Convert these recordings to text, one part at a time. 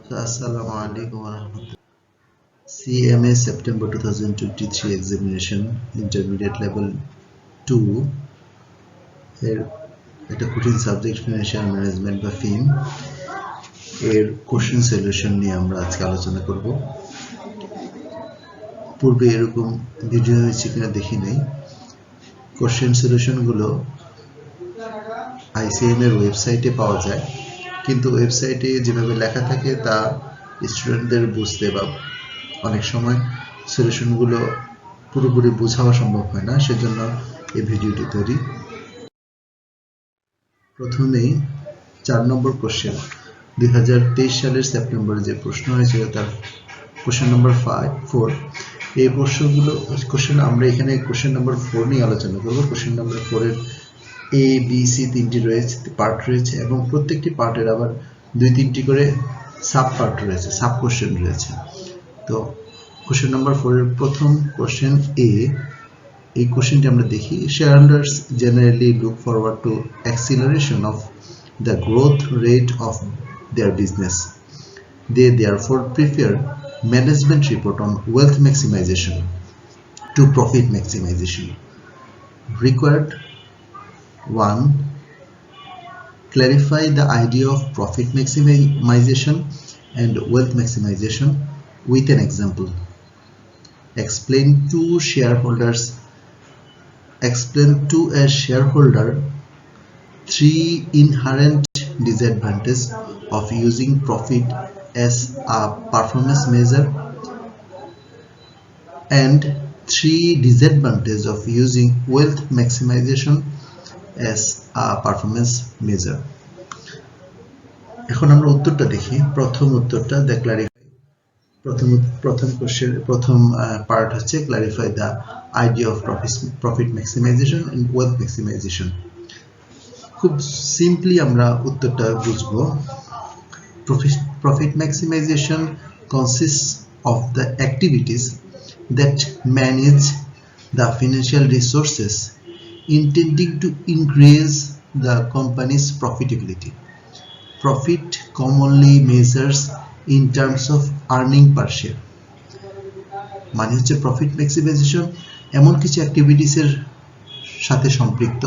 Assalamualikum warahmatullahi. CMA September 2023 examination intermediate level 2 এর একটা কঠিন সাবজেক্ট ফিনান্সিয়াল ম্যানেজমেন্ট বা FIM এর কোশ্চেন সলিউশন নিয়ে আমরা আজকে আলোচনা করব। পূর্বে এরকম ভিডিও হয়েছে কিনা দেখি নাই। কোশ্চেন সলিউশনগুলো ICMAB এর ওয়েবসাইটে পাওয়া যায়, কিন্তু ওয়েবসাইটে যেভাবে লেখা থাকে তা স্টুডেন্টদের বুঝতে বা অনেক সময় সলিউশনগুলো পুরোপুরি বোঝাও সম্ভব হয় না, সেজন্য এই ভিডিওটি তৈরি। প্রথমেই 4 নম্বর কোশ্চেন 2023 সালের সেপ্টেম্বরে যে প্রশ্ন হয়েছিল তার কোশ্চেন নাম্বার 4। এই কোশ্চেন আমরা এখানে কোশ্চেন নাম্বার 4 নিয়ে আলোচনা করব। কোশ্চেন নাম্বার 4 এর A, B, C তিনটি রয়েছে, পার্ট রয়েছে এবং প্রত্যেকটি পার্টের আবার 2-3টি করে সাব পার্ট রয়েছে, সাব কোশ্চেন রয়েছে। তো কোশ্চেন নাম্বার 4 এর প্রথম কোশ্চেন A, এই কোশ্চেনটি আমরা দেখি। Shareholders generally look forward to acceleration of the growth rate of their business. They therefore prefer management report on wealth maximization to profit maximization. Required 1. Clarify the idea of profit maximization and wealth maximization with an example. Explain to a shareholder 3 inherent disadvantages of using profit as a performance measure and 3 disadvantages of using wealth maximization as a performance measure. এখন আমরা উত্তরটা দেখি। প্রথম উত্তরটা the clarify. প্রথম question প্রথম part হচ্ছে clarify the idea of profit maximization and wealth maximization. খুব সিম্পলি আমরা উত্তরটা বুঝবো। Profit maximization consists of the activities that manage the financial resources intending to increase the company's profitability. Profit commonly measures in terms of earning per share. মানে হচ্ছে profit maximisation এমন কিছু অ্যাক্টিভিটিসের সাথে সম্পৃক্ত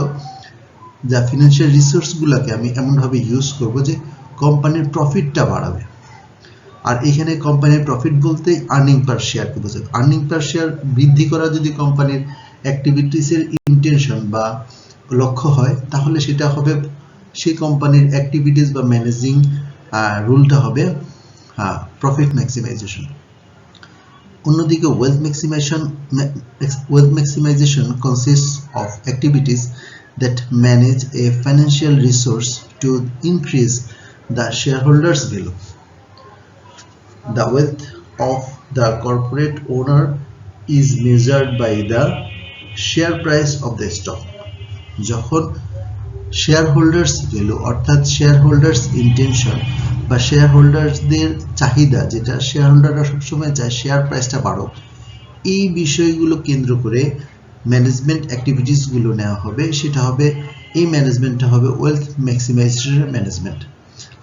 যা ফিনান্সিয়াল রিসোর্সগুলোকে আমি এমনভাবে ইউজ করব যে কোম্পানির প্রফিটটা বাড়াবে। আর এখানে কোম্পানির প্রফিট বলতে আর্নিং পার শেয়ারকে বোঝায়। আর্নিং পার শেয়ার বৃদ্ধি করা যদি কোম্পানির অ্যাক্টিভিটিসের ইন্টেনশন বা লক্ষ্য হয়, তাহলে সেটা হবে সেই কোম্পানির অ্যাক্টিভিটিস বা ম্যানেজিং রুলটা হবে প্রফিট ম্যাক্সিমাইজেশন। অন্যদিকে wealth maximisation consists of activities that manage a financial resource to increase the shareholders' value. The wealth of the corporate owner is measured by the share price of the stock. যখন shareholders value অর্থাৎ shareholders intention বা shareholdersদের চাহিদা, যেটা shareholderরা সবসময় চায় share প্রাইসটা বাড়ুক, এই বিষয়গুলো কেন্দ্র করে ম্যানেজমেন্ট অ্যাক্টিভিটিস গুলো নেওয়া হবে। সেটা হবে এই ম্যানেজমেন্টটা হবে ওয়েলথ ম্যাক্সিমাইজেশনের ম্যানেজমেন্ট।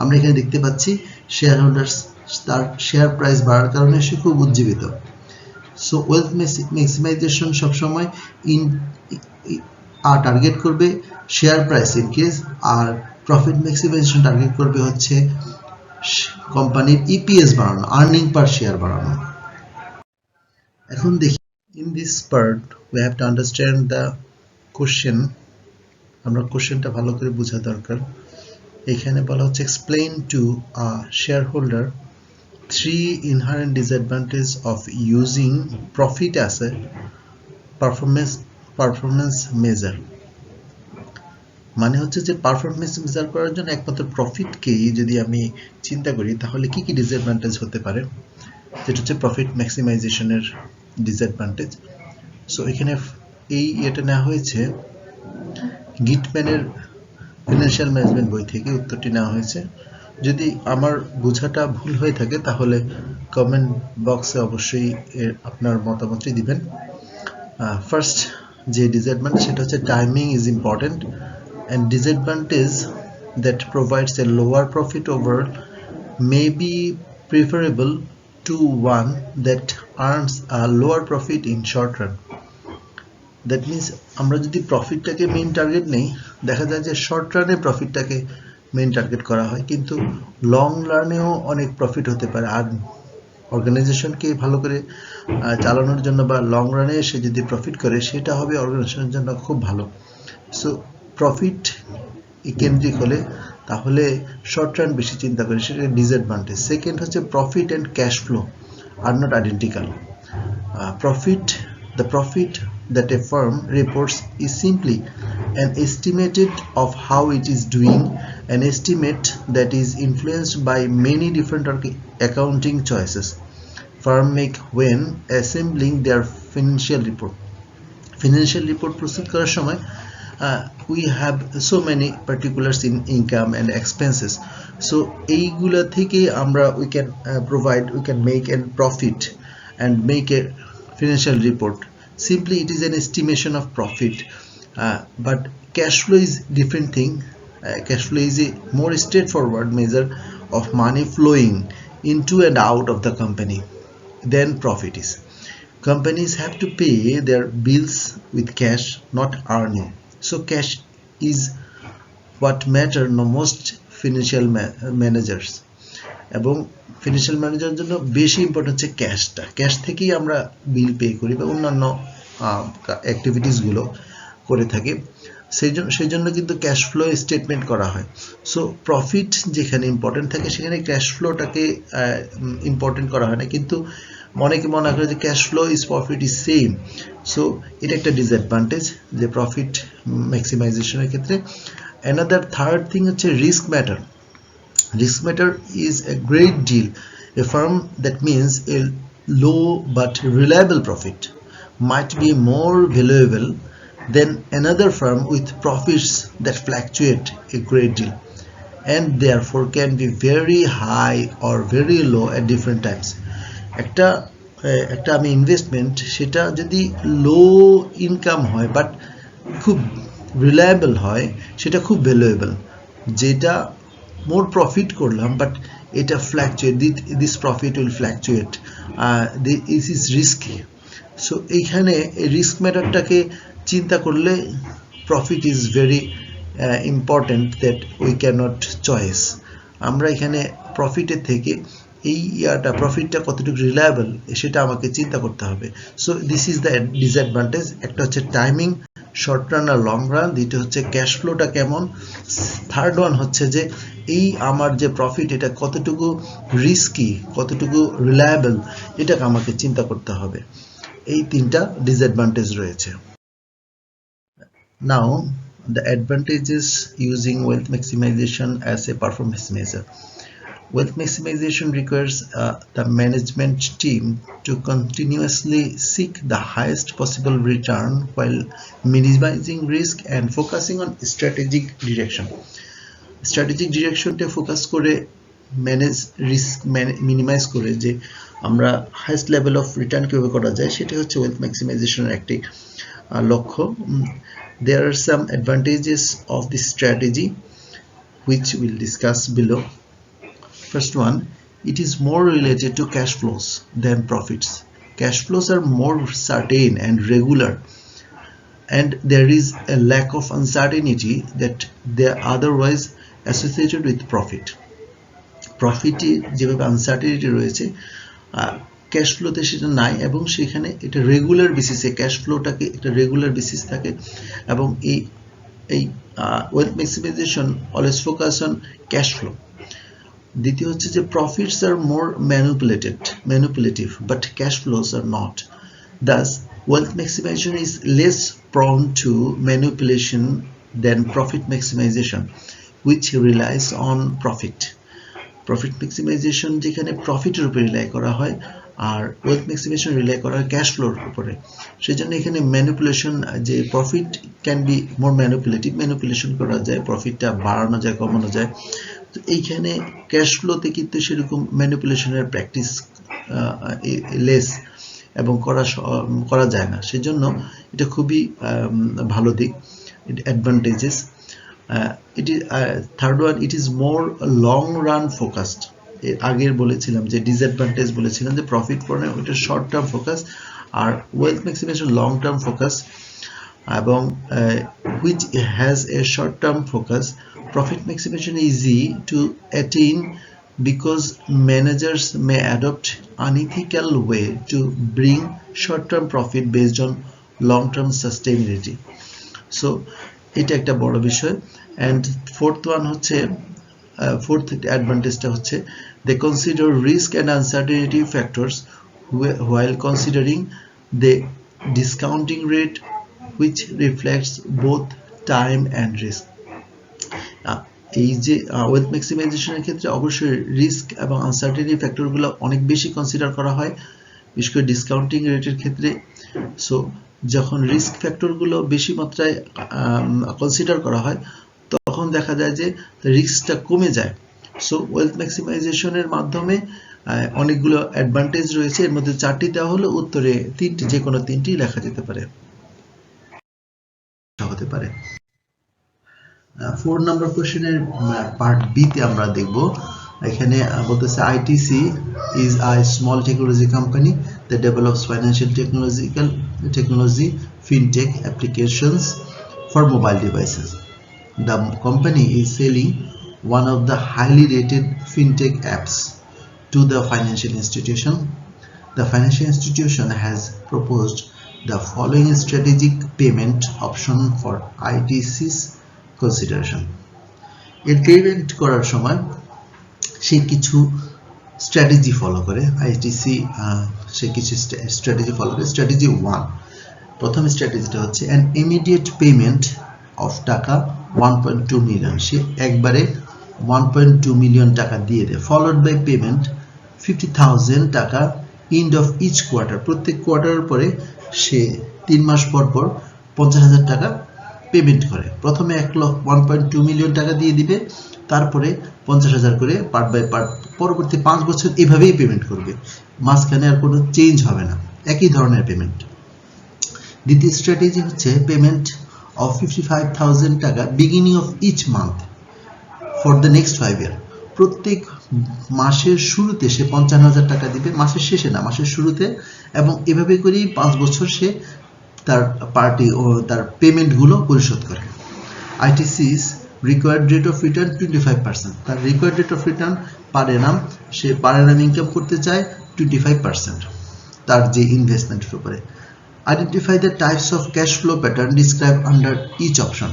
আমরা এখানে দেখতে পাচ্ছি শেয়ারহোল্ডার্স তার শেয়ার প্রাইস বাড়ার কারণে সে খুব উজ্জীবিত। সো ওয়েলথ ম্যাক্সিমাইজেশন সবসময় টার্গেট করবে শেয়ার প্রাইস ইনক্রিজ, আর প্রফিট ম্যাক্সিমাইজেশন টার্গেট করবে হচ্ছে কোম্পানির ইপিএস বাড়ানো, আর্নিং পার শেয়ার বাড়ানো। এখন দেখি in this part we have to understand the question. আমরা কোশ্চেনটা ভালো করে বোঝা দরকার। এখানে বলা হচ্ছে explain to a shareholder 3 inherent disadvantages of using profit as a performance measure. মানে হচ্ছে যে পারফরম্যান্স মেজার করার জন্য একমাত্র প্রফিটকেই যদি আমি চিন্তা করি তাহলে কি কি ডিসঅ্যাডভান্টেজ হতে পারে, যেটা হচ্ছে প্রফিট ম্যাক্সিমাইজেশনের ডিসঅ্যাডভান্টেজ। সো এখানে এটা নেওয়া হয়েছে গিটম্যানের ফিনান্সিয়াল ম্যানেজমেন্ট বই থেকে উত্তরটি নেওয়া হয়েছে। যদি আমার বোঝাটা ভুল হয়ে থাকে তাহলে কমেন্ট বক্সে অবশ্যই আপনার মতামতটি দিবেন। ফার্স্ট যে ডিসঅ্যাডভান্টেজ সেটা হচ্ছে timing is important and disadvantage that provides a lower profit overall may be preferable to one that earns a lower profit in short run. That means আমরা যদি প্রফিটটাকে মেইন টার্গেট নেই, দেখা যায় যে শর্ট রানে প্রফিটটাকে মেইন টার্গেট করা হয়, কিন্তু লং রানেও অনেক প্রফিট হতে পারে। আর অর্গানাইজেশনকে ভালো করে চালানোর জন্য বা লং রানে সে যদি প্রফিট করে, সেটা হবে অর্গানাইজেশনের জন্য খুব ভালো। সো প্রফিট কেন্দ্রিক হলে তাহলে শর্ট রান বেশি চিন্তা করে, সেটা ডিসঅ্যাডভান্টেজ। সেকেন্ড হচ্ছে profit and cash flow are not identical. The profit that a firm reports is simply an estimate of how it is doing, an estimate that is influenced by many different accounting choices firm make when assembling their financial report. Financial report proceed করার সময় we have so many particulars in income and expenses. So এইগুলা থেকে আমরা we can make a profit and make a financial report. Simply it is an estimation of profit, but cash flow is different thing. Cash flow is a more straightforward measure of money flowing into and out of the company than profit is. Companies have to pay their bills with cash, not earning. So cash is what matter most financial managers. এবং financial ম্যানেজারের জন্য বেশি important হচ্ছে ক্যাশটা। Cash থেকেই আমরা bill pay করি বা অন্যান্য অ্যাক্টিভিটিসগুলো করে থাকি। সেই জন্য কিন্তু ক্যাশ ফ্লো স্টেটমেন্ট করা হয়। সো প্রফিট যেখানে ইম্পর্টেন্ট থাকে সেখানে ক্যাশ ফ্লোটাকে ইম্পর্টেন্ট করা হয় না, কিন্তু অনেকে মনে করে যে cash flow is profit is same. So এটা একটা ডিসঅ্যাডভান্টেজ যে প্রফিট ম্যাক্সিমাইজেশনের ক্ষেত্রে। অ্যানাদার থার্ড থিং হচ্ছে risk matter. Risk matter is a great deal. A firm that means a low but reliable profit might be more valuable than another firm with profits that fluctuate a great deal and therefore can be very high or very low at different times. একটা আমি investment, সেটা যদি low income হয় but খুব reliable হয়, সেটা খুব valuable. যেটা more profit করলাম but এটা fluctuate, this profit will fluctuate, this is risky. So এইখানে রিস্ক ম্যাটারটাকে চিন্তা করলে profit is very important that we cannot choice. আমরা এখানে প্রফিটের থেকে এই প্রফিটটা কতটুকু রিলায়েবল সেটা আমাকে চিন্তা করতে হবে। So this is the disadvantage. একটা হচ্ছে টাইমিং, শর্ট রান আর লং রান। দ্বিতীয় হচ্ছে ক্যাশ ফ্লোটা কেমন। থার্ড ওয়ান হচ্ছে যে এই আমার যে প্রফিট এটা কতটুকু রিস্কি, কতটুকু রিলায়েবল, এটাকে আমাকে চিন্তা করতে হবে। এই তিনটা ডিসঅ্যাডভান্টেজ রয়েছে। নাও the advantages using wealth maximization as a performance measure. Wealth maximization requires the management team to continuously seek the highest possible return while minimizing risk and focusing on strategic direction. Strategic direction তে focus করে manage risk minimise করে যে আমরা highest level of return কিভাবে করা যায়, সেটা হচ্ছে ওয়েলথ ম্যাক্সিমাইজেশনের একটি লক্ষ্য। There are some advantages of this strategy which we'll discuss below. First one, it is more related to cash flows than profits. Cash flows are more certain and regular, and there is a lack of uncertainty that they are otherwise associated with profit. Profit যেভাবে uncertainty রয়েছে, cash ফ্লোতে সেটা নাই, এবং সেখানে এটা regular বেসিসে cash ফ্লোটাকে একটা regular basis থাকে। এবং এই wealth maximization always focus on cash flow. দ্বিতীয় হচ্ছে যে profits are more manipulative but cash flows are not. Thus wealth maximization is less prone to manipulation than profit maximization, which relies on profit. Profit maximization যেখানে প্রফিটের উপর rely করা হয়, আর wealth maximisation rely করা হয় ক্যাশ ফ্লোর উপরে। সেজন্য এখানে ম্যানিপুলেশন, যে profit can be more manipulation করা যায়, প্রফিটটা বাড়ানো যায়, কমানো যায়। তো এইখানে ক্যাশ ফ্লোতে কিন্তু সেরকম ম্যানিপুলেশনের প্র্যাকটিস লেস এবং করা যায় না। সেজন্য এটা খুবই ভালো দিক, advantages. Third one, it is more long run focused. এর আগের বলেছিলাম যে ডিসঅ্যাডভান্টেজ বলেছিলাম যে প্রফিট পড়ে ওটা শর্ট টার্ম ফোকাস আর wealth maximisation long term focus এবং which has a short term focus. Profit maximization is easy to attain because managers may adopt unethical way to bring short term profit based on long term sustainability. So এটা একটা বড় বিষয়। and fourth one হচ্ছে fourth advantage টা হচ্ছে they consider risk and uncertainty factors while considering the discounting rate which reflects both time and risk. এই যে wealth ম্যাক্সিমাইজেশনের ক্ষেত্রে অবশ্যই রিস্ক এবং আনসার্টেনিটি ফ্যাক্টরগুলো অনেক বেশি কনসিডার করা হয়, বিশেষ করে ডিসকাউন্টিং রেটের ক্ষেত্রে। সো যখন রিস্ক ফ্যাক্টরগুলো বেশি মাত্রায় কনসিডার করা হয় তখন দেখা যায় যে রিস্কটা কমে যায়। সো ওয়েলথ ম্যাক্সিমাইজেশনের মাধ্যমে অনেকগুলো অ্যাডভান্টেজ রয়েছে, এর মধ্যে 4টি দেওয়া হলো, উত্তরে 3টি যে কোনো 3টি লেখা যেতে পারে হতে পারে। 4 নম্বর কোশ্চেনের পার্ট বি তে আমরা দেখব। এখানে বলতেছে ITC is a small technology company that develops financial technology fintech applications for mobile devices. The company is selling one of the highly rated fintech apps to the financial institution. The financial institution has proposed the following strategic payment option for ITC's consideration. এর payment করার সময় সে কিছু strategy follow করে, ITC সে কিছু strategy follow করে। Strategy 1, প্রথম স্ট্র্যাটেজিটা হচ্ছে an immediate payment of টাকা 1.2 মিলিয়ন, সে একবারে 1.2 মিলিয়ন টাকা দিয়ে দেয়, ফলোড বাই পেমেন্ট 50,000 টাকা এন্ড অফ ইচ কোয়ার্টার, প্রত্যেক কোয়ার্টারের পরে সে 3 মাস পর পর 50,000 টাকা পেমেন্ট করে। প্রথমে 1.2 মিলিয়ন টাকা দিয়ে দিবে, তারপরে 50,000 করে পার্ট বাই পার্ট পরবর্তী 5 বছর এভাবেই পেমেন্ট করবে, মাঝখানে আর কোনো চেঞ্জ হবে না, একই ধরনের পেমেন্ট। দ্বিতীয় স্ট্র্যাটেজি হচ্ছে পেমেন্ট অফ 55,000 টাকা beginning of each month for the next 5 year, প্রত্যেক মাসের শুরুতে সে 55,000 টাকা দিবে, মাসের শেষে না, মাসের শুরুতে, এবং এভাবে করেই 5 বছর সে তার পার্টি ও তার পেমেন্টগুলো পরিশোধ করে। ITC's required rate of return 25%, তার required rate of return per Anam, say per Anam income করতে চায় 25% তার যে ইনভেস্টমেন্টের উপরে। Identify the types of cash flow pattern described under each option.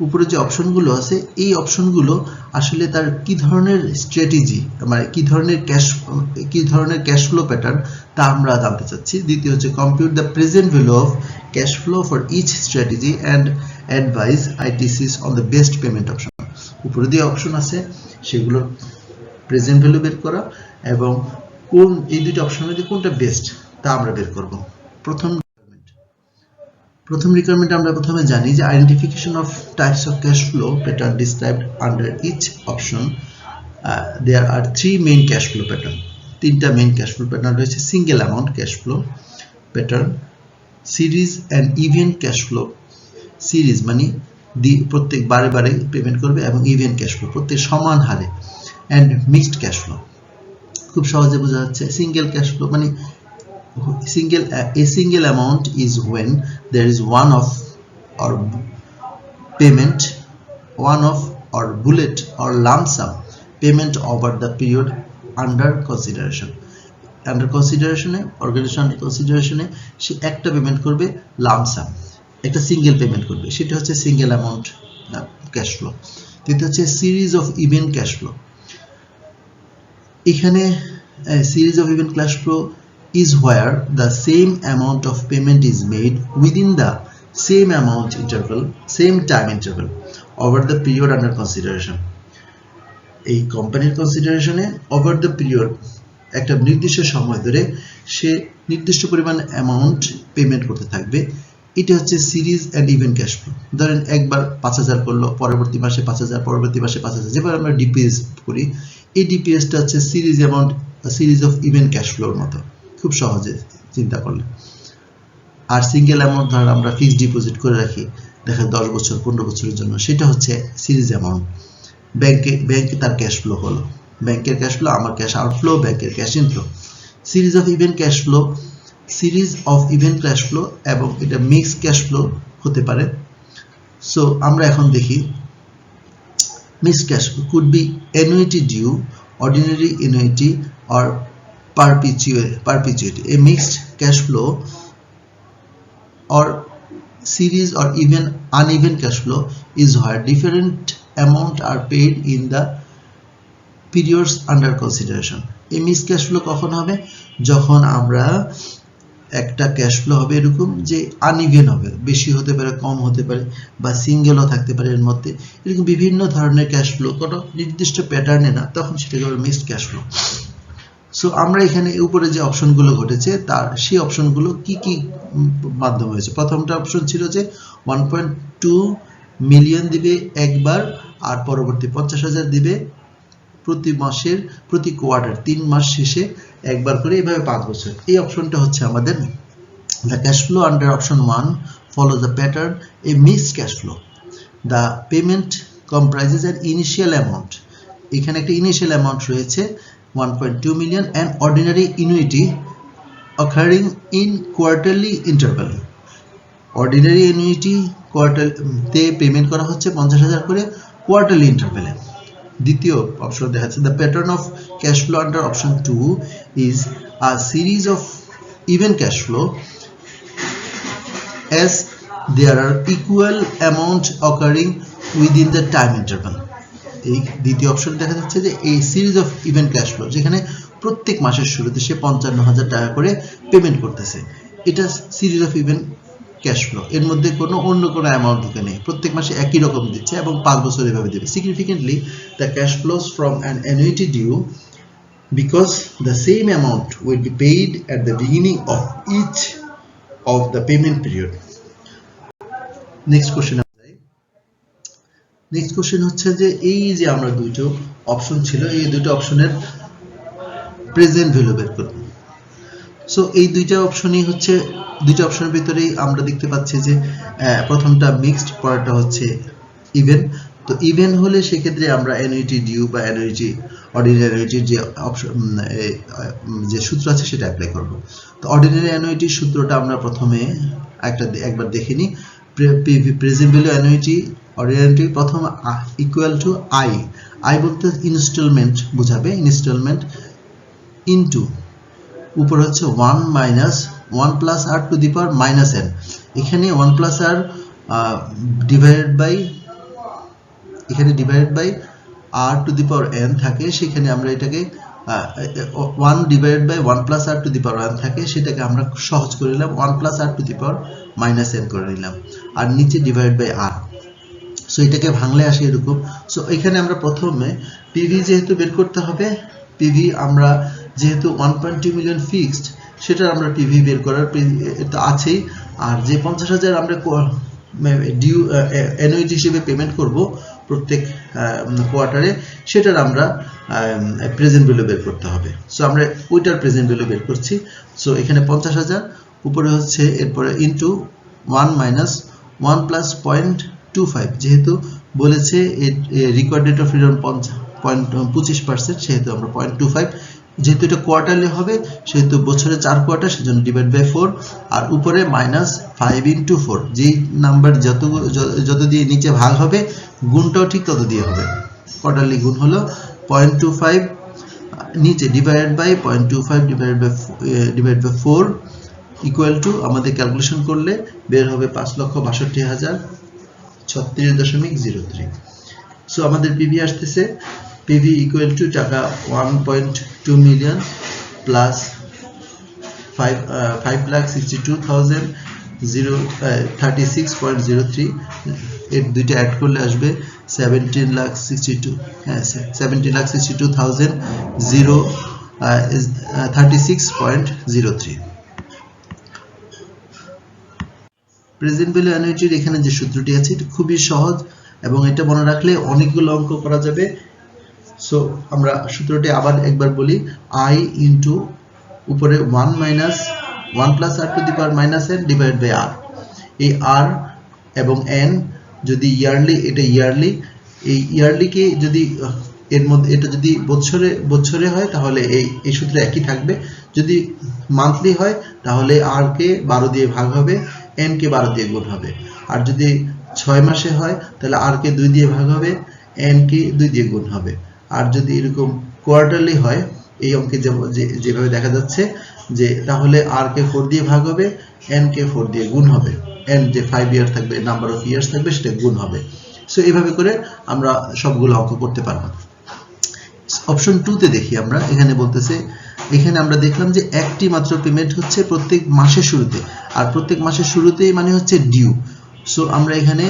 উপরে যে অপশনগুলো আছে এই অপশনগুলো আসলে তার কি ধরনের স্ট্র্যাটেজি, মানে কি ধরনের ক্যাশ ফ্লো প্যাটার্ন তা আমরা জানতে চাচ্ছি। দ্বিতীয় হচ্ছে compute the present value of cash flow for each strategy and advise ITCs on the best payment option. উপরে যে অপশন আছে সেগুলোর প্রেজেন্ট ভ্যালু বের করা এবং কোন এই দুটো অপশনের মধ্যে কোনটা বেস্ট তা আমরা বের করব। প্রথম রিকোয়ারমেন্ট আমরা প্রথমে জানি যে identification of types of cash flow pattern described under each option. There are 3 main cash flow pattern, 3টা মেইন ক্যাশ ফ্লো প্যাটার্ন রয়েছে। Single amount cash flow pattern, series and event cash flow. Series মানে প্রত্যেক বারে বারে payment করবে, এবং event cash flow প্রত্যেক সমান হারে, অ্যান্ড মিক্সড ক্যাশ ফ্লো। খুব সহজে বোঝা যাচ্ছে। সিঙ্গেল ক্যাশ ফ্লো মানে a single amount is when there is one-off or payment, one-off or bullet or lump sum payment over the period under consideration. Under consideration organization consideration সে একটা payment করবে lump সাম, একটা single payment করবে, সেটা হচ্ছে single amount cash flow. দ্বিতীয় হচ্ছে series of event cash flow. এখানে series of event cash flow is where the same amount of payment is made within the same time interval over the period under consideration. এই কোম্পানির কনসিডারেশনে over the period একটা নির্দিষ্ট সময় ধরে সে নির্দিষ্ট পরিমাণ amount payment করতে থাকবে, এটা হচ্ছে series and event cash flow. ধরেন একবার 5,000 করলো, পরবর্তী মাসে 5,000, পরবর্তী মাসে 5,000, যেভাবে আমরা ডিপিএস করি, এই ডিপিএসটা হচ্ছে series amount, series of event cash floor মতো, খুব সহজে চিন্তা করলে। আর সিঙ্গেল অ্যামাউন্ট ধর আমরা ফিক্সড ডিপোজিট করে রাখি, দেখা 10 বছর 15 বছরের জন্য, সেটা হচ্ছে সিরিজ অ্যামাউন্ট, ব্যাংকে তার ক্যাশ ফ্লো হলো। ব্যাংকের ক্যাশ ফ্লো, আমার ক্যাশ আউটফ্লো, ব্যাংকের cash inflow. Series of event cash flow, series of event cash flow এবং এটা মিক্সড ক্যাশ ফ্লো হতে পারে। সো আমরা এখন দেখি mixed cash flow could be annuity due, ordinary annuity or perpetuity. A mixed cash flow or series or even uneven cash flow is where different amount are paid in the periods under consideration. A mixed cash flow কখন হবে? যখন আমরা একটা cash flow হবে এরকম যে uneven হবে, বেশি হতে পারে, কম হতে পারে, বা সিঙ্গেলও থাকতে পারে এর মধ্যে, এরকম বিভিন্ন ধরনের ক্যাশ ফ্লো কোনো নির্দিষ্ট প্যাটার্নে না, তখন সেটাকে বলে মিক্সড ক্যাশ ফ্লো। সো আমরা এখানে উপরে যে অপশনগুলো ঘটেছে তার সেই অপশনগুলো কি কি মাধ্যমে হয়েছে। প্রথমটা অপশন ছিল যে 1.2 মিলিয়ন দিবে একবার, আর পরবর্তী 50,000 দিবে প্রতি মাসের প্রতি কোয়ার্টার 3 মাস শেষে একবার করে, এইভাবে 5 বছর। এই অপশনটা হচ্ছে আমাদের the cash flow under option 1 follows the pattern a mixed cash flow. The payment comprises an initial amount. এখানে একটা ইনিশিয়াল অ্যামাউন্ট রয়েছে 1.2 million and ordinary annuity occurring in quarterly interval. Ordinary annuity কোয়ার্টারতে পেমেন্ট করা হচ্ছে 50,000 করে quarterly ইন্টারভ্যালে। দ্বিতীয় option দেখাচ্ছে the pattern of cash flow under option 2 is a series of even cash flow as there are equal amount occurring within the time interval. এই দ্বিতীয় option দেখা যাচ্ছে যে এই series of event cash flow, যেখানে প্রত্যেক মাসের শুরুতে সে 55,000 টাকা করে পেমেন্ট করতেছে, এটা series of event cash flow. এর মধ্যে কোনো অন্য কোনো অ্যামাউন্ট ঢুকে নেই, প্রত্যেক মাসে একই রকম দিচ্ছে এবং 5 বছর এভাবে দেবে। Significantly the cash flows from an annuity due because the same amount will be paid at the beginning of each of the payment period. Next question. Next question হচ্ছে যে এই যে আমরা দুটো অপশন ছিল, এই দুটো অপশনের প্রেজেন্ট ভ্যালু বের করব। সো এই দুইটা অপশনই হচ্ছে, দুইটা অপশনের ভিতরেই আমরা দেখতে পাচ্ছি যে প্রথমটা মিক্সড, পরেরটা হচ্ছে ইভেন। তো ইভেন হলে সেক্ষেত্রে আমরা অ্যানুইটি ডিউ বা অ্যানুইটি অর্ডিনারি অ্যানুইটির যে অপশন যে সূত্র আছে সেটা অ্যাপ্লাই করব। তো অর্ডিনারি অ্যানুইটির সূত্রটা আমরা প্রথমে একবার দেখে নিই। প্রেজেন্ট ভ্যালু অ্যানুইটি অর্ডিনারি প্রথম ইকুয়াল টু আই বলতে ইনস্টলমেন্ট বোঝাবে, ইনস্টলমেন্ট ইনটু উপরে হচ্ছে 1 minus 1 plus R to the power minus N. এখানে 1 plus R divided by R to the power N থাকে, সেখানে আমরা এটাকে 1 divided by 1 plus R to the power N থাকে, সেটাকে আমরা সহজ করে নিলাম 1 plus R to the power minus N করে নিলাম, আর নিচে ডিভাইড বাই আর। সো এটাকে ভাঙলে আসে এরকম। সো এখানে আমরা প্রথমে পিভি যেহেতু বের করতে হবে, পিভি আমরা যেহেতু 1.2 মিলিয়ন ফিক্সড, সেটা আমরা পিভি বের করার তো আছেই, আর যে 50,000 আমরা ডিউ অ্যানুইটি হিসেবে পেমেন্ট করব প্রত্যেক কোয়ার্টারে, সেটার আমরা প্রেজেন্ট ভ্যালু বের করতে হবে। সো আমরা ওইটার প্রেজেন্ট ভ্যালু বের করছি। সো এখানে 50,000 উপরে হচ্ছে, এরপরে ইনটু 1 মাইনাস 1 প্লাস 0.25, যেহেতু বলেছে রেকর্ড ডেট অফ রিটার্ন 25%, সেহেতু আমরা 0.25, যেহেতু এটা কোয়ার্টারলি হবে সেহেতু বছরে 4 কোয়ার্টার, সেজন্য ডিভাইড বাই 4, আর উপরে মাইনাস 5 ইন্টু 4, যেই নাম্বার যত দিয়ে নিচে ভাগ হবে গুণটাও ঠিক তত দিয়ে হবে। কোয়ার্টারলি গুণ হলো 0.25, নিচে divide by 0.25 divide by 4 equal to, আমাদের ক্যালকুলেশন করলে বের হবে 5,62,036.03। সো আমাদের পিভি আসতেছে, পিভি ইকুয়াল টু টাকা 1.2 মিলিয়ন প্লাস 5,62,036.03, এর দুইটা অ্যাড করলে আসবে 17,62,036.03। প্রেজেন্ট ভ্যালু অ্যানুইটির এখানে যে সূত্রটি আছে এটা খুবই সহজ এবং এটা মনে রাখলে অনেকগুলো অঙ্ক করা যাবে। সো আমরা সূত্রটি আবার একবার বলি, আই ইন্টু উপরে 1 minus 1 plus R to the power minus N divide by R. এই আর এবং এন যদি ইয়ারলি, এটা ইয়ারলি, এই ইয়ারলিকে যদি এর মধ্যে এটা যদি বছরে হয় তাহলে এই সূত্র একই থাকবে, যদি মান্থলি হয় তাহলে r কে 12 দিয়ে ভাগ হবে, n কে 12 দিয়ে গুণ হবে, আর যদি 6 মাসে হয় তাহলে r কে 2 দিয়ে ভাগ হবে, n কে 2 দিয়ে গুণ হবে। আর যদি এরকম কোয়ার্টারলি হয় এই অঙ্কে যেভাবে দেখা যাচ্ছে যে তাহলে r কে 4 দিয়ে ভাগ হবে, n কে 4 দিয়ে গুণ হবে, n যে 5 ইয়ার থাকবে, নাম্বার অফ ইয়ার্স থাকবে সেটা গুণ হবে। সো এইভাবে করে আমরা সবগুলো অঙ্ক করতে পারবো। অপশন 2 তে দেখি আমরা, এখানে বলতেছে, এখানে আমরা দেখলাম যে একটি মাত্র পেমেন্ট হচ্ছে প্রত্যেক মাসের শুরুতে, আর প্রত্যেক মাসের শুরুতেই মানে হচ্ছে ডিউ। সো আমরা এখানে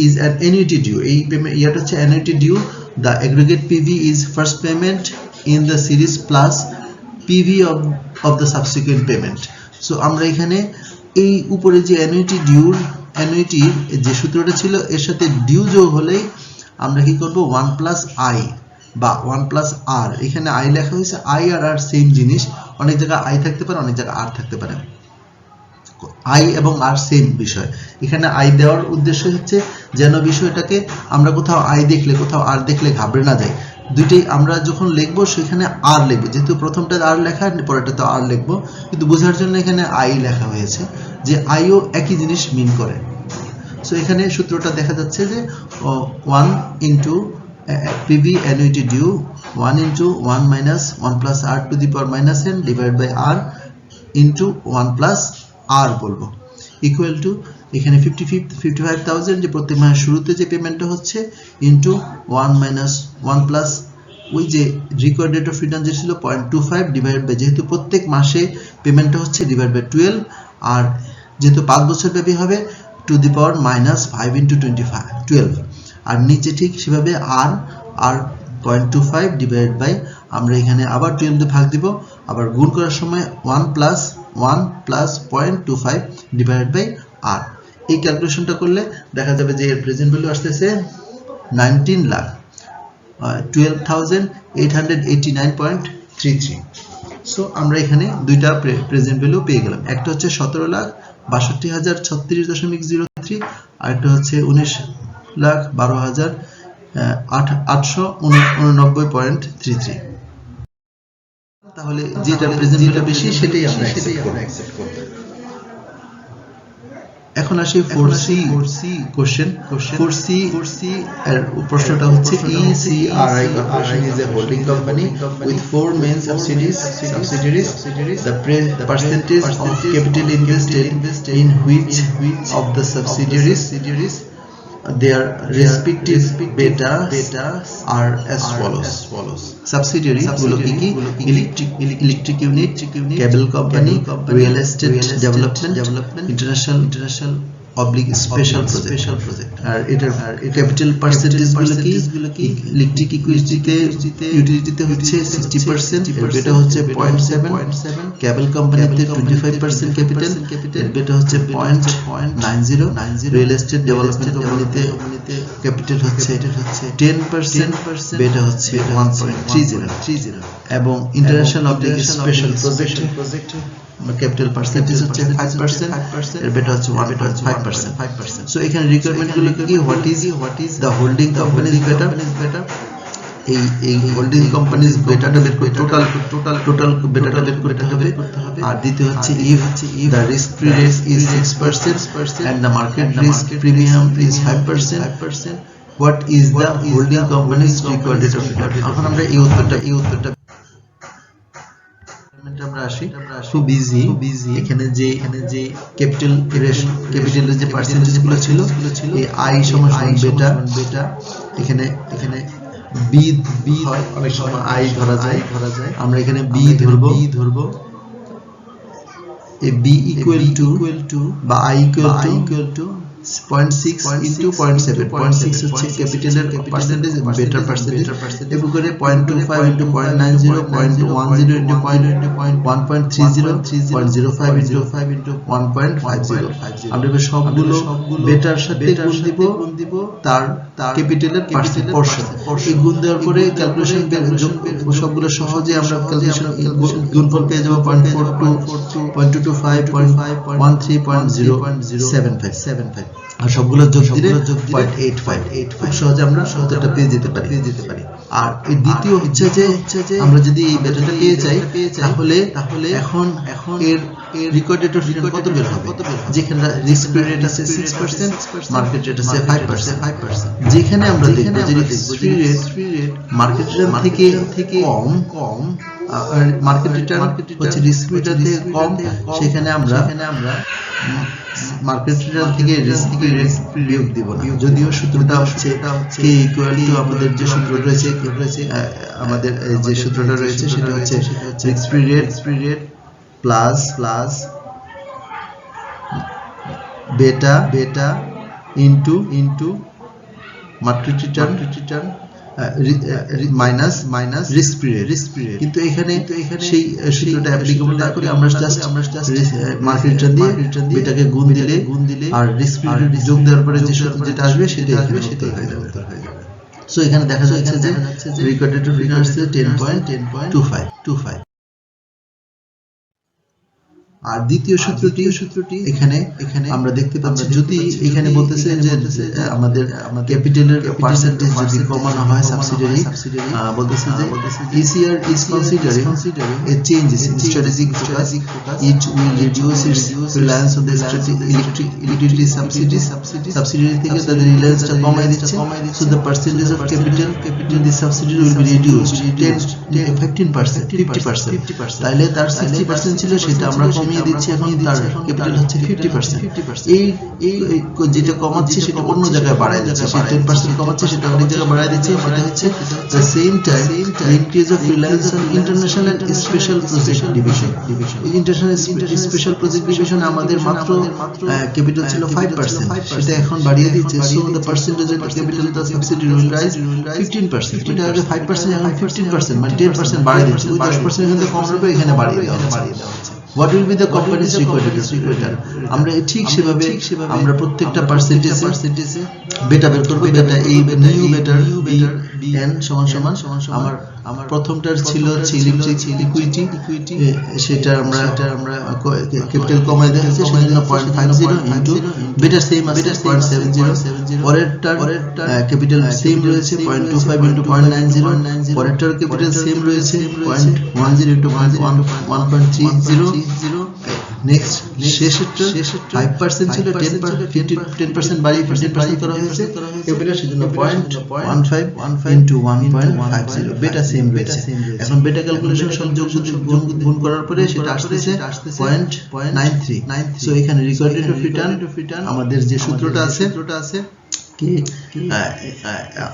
is an annuity due, এই পেমেন্ট ইয়াটা হচ্ছে annuity due, the aggregate PV is first payment in the series plus PV of the subsequent payment. So আমরা এখানে এই উপরে যে annuity যে সূত্রটা ছিল এর সাথে ডিউ যোগ হলেই আমরা কি করব 1 প্লাস i বা 1 প্লাস r, এখানে i লেখা হয়েছে, i আর r সেম জিনিস, অনেক জায়গায় i থাকতে পারে, অনেক জায়গায় r থাকতে পারে, i এবং r সেম বিষয়। এখানে i দেওয়ার উদ্দেশ্য হচ্ছে যেন বিষয়টাকে আমরা কোথাও i দেখলে কোথাও r দেখলে ঘাবড়ে না যাই, দুইটাই আমরা যখন লিখবো সেখানে r লিখবো, যেহেতু প্রথমটা r লেখা পরেরটা তো r লিখবো, কিন্তু বোঝার জন্য এখানে i লেখা হয়েছে যে i ও একই জিনিস মিন করে। সো এখানে সূত্রটা দেখা যাচ্ছে যে 1 into PV annuity due 1 into 1 minus 1 plus r to the power minus n divided by r into 1 plus r বলবো, equal to এখানে 55,000 যে প্রত্যেক মাসের শুরুতে যে পেমেন্টটা হচ্ছে into 1 minus 1 plus ওই যে রিকোয়ার্ড রেট অফ রিটার্ন যে ছিল 0.25 ডিভাইড বাই, যেহেতু প্রত্যেক মাসে পেমেন্টটা হচ্ছে ডিভাইড বাই 12, আর যেহেতু 5 বছর ব্যাপী হবে to the power minus 5 into 12, আর নিচে ঠিক সেভাবে r 0.25 ডিভাইড বাই, আমরা এখানে আবার 12 দিয়ে ভাগ দিব, আবার গুণ করার সময় 1 plus 0.25 ডিভাইড বাই r। এই ক্যালকুলেশনটা করলে দেখা যাবে যে এর প্রেজেন্ট ভ্যালু আসতেছে 19,12,889.33। সো আমরা এখানে দুইটা প্রেজেন্ট ভ্যালু পেয়ে গেলাম, একটা হচ্ছে 17,62,036.03 আর একটা হচ্ছে 19,12,889.33। তাহলে যেটা প্রেজেন্ট ভ্যালু বেশি সেটাই আমরা অ্যাকসেপ্ট করব। এখন আসি 4C কোশ্চেন। 4C এর প্রশ্নটা হচ্ছে ECRI corporation is a holding company with 4 main subsidiaries. The percentage of capital invested in which of the subsidiaries their respective beta are as follows. Subsidiary গুলো কি? Electric unit, cable company, real estate development, international special project। আর এটার capital percentage গুলো কি? Electric ইউটিলিটিতে হচ্ছে 60%, এর বেটা হচ্ছে 0.7, কেবল কোম্পানিতে 25% ক্যাপিটাল, এর বেটা হচ্ছে 0.90, রিয়েল এস্টেট ডেভেলপমেন্ট কোম্পানিতে ক্যাপিটাল হচ্ছে 10%, বেটা হচ্ছে 1.30, এবং international special project capital percentage হচ্ছে 5%, এর বেটা হচ্ছে 1.5%। সো এখানে রিকোয়ারমেন্ট গুলো কি? What is the holding companies বেটা, এই হোল্ডিং কোম্পানিজ বেটাটা বের করে টোটাল বেটাটা বের করতে হবে। আর দ্বিতীয় হচ্ছে if the risk free rate is 6% and the market risk premium is 5%, what is the holding company's required rate of return? এখন আমরা এই উত্তরটা আমরা আসি খুব ইজি। এখানে যে ক্যাপিটালের যে পার্সেন্টেজ গুলো ছিল এই i সমান বেটা, এখানে বি হয়, অনেক সময় i ধরা যায়, আমরা এখানে বি ধরবো। এই বি ইকুয়াল টু বা i ইকুয়াল টু 0.6 into 0.7, 0.6 হচ্ছে ক্যাপিটালের পার্সেন্টেজ, বেটার পার্সেন্টেজ, এরপর করে 0.25 into 0.90, 0.10 into 1.30, 0.05 into 1.50। আমরা সবগুলো বেটার সাথে গুণ দিব তার ক্যাপিটালের পার্সেন্ট, এই গুণ দেওয়ার পরে ক্যালকুলেশন সবগুলো সহজে আমরা ক্যালকুলেশন গুণফল পেয়ে যাব 0.42, 0.225, 0.13, 0.075, আর সবগুলো যোগ দিলে 0.85। সহজে আমরা উত্তরটা পেয়ে যেতে পারি। আর এই দ্বিতীয় হচ্ছে যে আমরা যদি এই বেটাটা পেয়ে যাই তাহলে এখন এর রেকর্ডেড রিটার্ন কত বের হবে, যেখানে রিস্ক ফ্রি রেট আছে 6%, মার্কেট রেট আছে 5%। যেখানে আমরা দেখব যে risk free rate market return থেকে কম মার্কেট রিটার্ন হচ্ছে রিস্ক ফ্রি রেট থেকে কম, সেখানে আমরা মার্কেট রিটার্ন থেকে রিস্ক বিয়োগ দিব না। যদিও সূত্রটা হচ্ছে কে ইকুয়াল টু আমাদের যে সূত্র রয়েছে আমাদের যে সূত্রটা রয়েছে সেটা হচ্ছে রিস্ক ফ্রি রেট প্লাস বেটা into market return minus risk free rate. কিন্তু এখানে সেই সূত্রটা অ্যাপ্লিকেবল না করে আমরা জাস্ট মার্কেট রিটার্ন দিয়ে বেটাকে গুণ দিলে আর রিস্ক ফ্রি রেট যোগ দেওয়ার পরে যে সূত্র যেটা আসবে সেটাই হয়ে যাবে। সো এখানে দেখা যাচ্ছে যে রেকর্ডেড রিটার্ন আসছে 10.25। আর দ্বিতীয় সূত্রটি এখানে আমরা দেখতে পাচ্ছি, যদি এখানে বলতেছে যে আমাদের ক্যাপিটালের পার্সেন্টেজ যদি কমানো হয় সাবসিডিয়ারি, বলতেছে যে ECR is considering a change in strategic focus, it will reduce its reliance on the electricity subsidiary থেকে তাদের রিলায়েন্সটা কমাই দিচ্ছে। So the percentage of capital in the subsidiary will be reduced 15%, 50%। তাহলে তার 60% ছিল সেটা আমরা কমিয়ে দিচ্ছি, এখন তার ক্যাপিটাল হচ্ছে 50%। এই যেটা কমাচ্ছে সেটা অন্য জায়গায় বাড়ায় দিচ্ছে, সেই 10% কমাচ্ছে সেটা অন্য জায়গায় বাড়ায় দিচ্ছে। সেটা হচ্ছে the same time increase of reliance on international and special project division। International special project division আমাদের মাত্র ক্যাপিটাল ছিল 5%, সেটা এখন বাড়িয়ে দিচ্ছে। So the percentage of capital the subsidiary will rise 15%, এটা আগে 5% এখন 15%, মানে 10% বাড়িয়ে দিচ্ছে। 10% কিন্তু কম হবে, এখানে বাড়িয়ে দেওয়া হচ্ছে। What will be the company's recorded return? আমরা ঠিক সেভাবে আমরা প্রত্যেকটা পার্সেন্টেজে বেটা বের করব। বেটা এই নিউ বেটার BN সমান আমার প্রথমটার ছিল ইলেকট্রিক ইকুইটি, সেটা আমরা ক্যাপিটাল কমাই দিয়েছি, সেজন্য 0.50 ইনটু বেটা সেম আছে 0.70। পরেরটার ক্যাপিটাল সেম রয়েছে 0.25 ইনটু 0.90। পরেরটার ক্যাপিটাল সেম রয়েছে 0.10 ইনটু 1.30। নেক্সট শেষেরটা 5% ছিল 10% বাড়িয়ে 15% করা হয়েছে ক্যাপিটাল, সেজন্য 0.15 ইনটু 1.50। বেটা সেম রয়েছে। এখন বেটা ক্যালকুলেশন সব যোগ গুণ করার পরে সেটা আসছে 0.93। সো এখানে রেকর্ডেড রিটার্ন আমাদের যে সূত্রটা আছে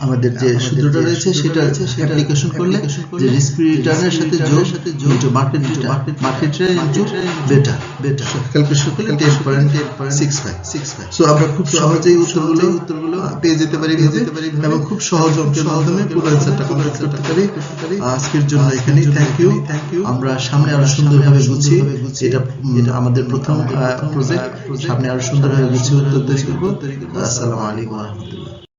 আমাদের যে সূত্রটা রয়েছে সেটা অ্যাপ্লিকেশন করলে যে রিস্ক ফ্রি রিটার্নের সাথে যোগ মার্কেট রিটার্ন ইনটু বেটা ক্যালকুলেশন করলে 10.65। সো আমরা খুব সহজেই উত্তরগুলো পেয়ে যেতে পারি এবং খুব সহজ অঙ্কের মাধ্যমে পুরো অ্যানসারটা কমপ্লিট করতে পারি। আজকের জন্য এখানেই থ্যাংক ইউ। আমরা সামনে আরো সুন্দরভাবে গুছিয়ে এটা আমাদের প্রথম প্রজেক্ট, সামনে আরো সুন্দরভাবে গুছিয়ে উত্তর তৈরি করব। আসসালামু আলাইকুম।